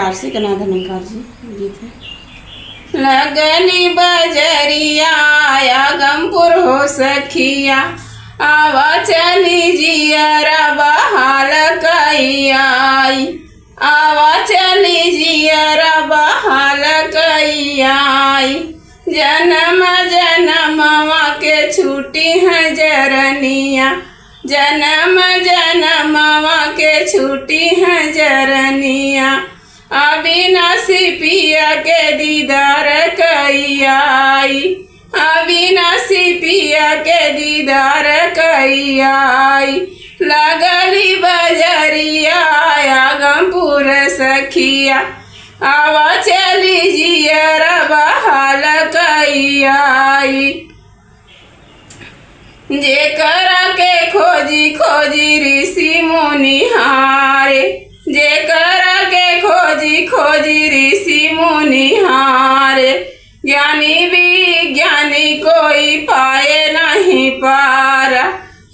अलंकार से गणाधर अलंकार जी गीत है। लगनी बजरिया आगमपुर हो सखिया, आवा चली जियरा बहाल कई आई, आवा चली जियरा बहाल कई आई। जन्म जन्मवा के छूटी है जरनिया, जन्म जन्मवा के छूटी है जरनिया। अविनाशी पिया के दीदार कई आई, अविनाशी पिया के दीदार कई आई। लगली बजरिया आगमपुर सखिया, आवा चली जियरा बहाल कई आई। जेकरा के खोजी खोजी ऋषि मुनि हारे, जेकरा के खोजी खोजी ऋषि मुनि हारे। ज्ञानी विज्ञानी कोई पाए नहीं पारा,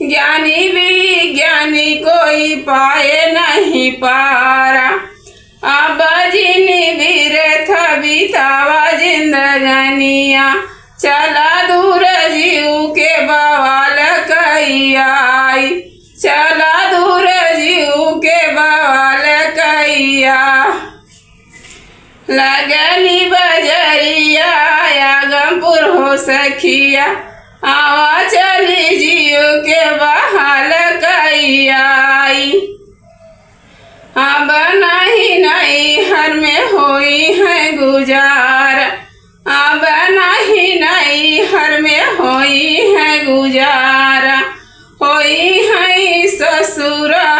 ज्ञानी विज्ञानी कोई पाए नहीं पारा। अब जिनी व्यर्थ बितावा जिंदगनिया, चला दूर जीव के बवाल कई आई, चला दूर जीव के बवाल कई आई। लगनी बजरिया आगमपुर हो सखिया, आवा चली जीव के बहाल कई आई। अब नहीं नहीं हर में होई है गुजार, अब नहीं नहीं हर में होई है गुजारा। होई है ससुरा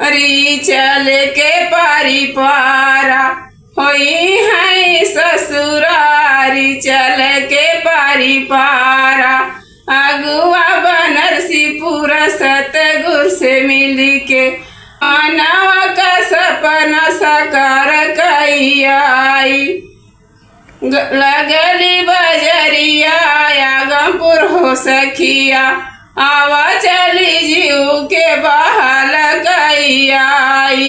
री चल के पारी पारा, होई है ससुरारी चल के पारी पारा। अगुआ बनरसीपुर सतगुर से मिल के मानवा का सपना साकार कई आई। लगली बजरिया आगमपुर हो सखिया, आवा चली जीव के बहाल कई आई।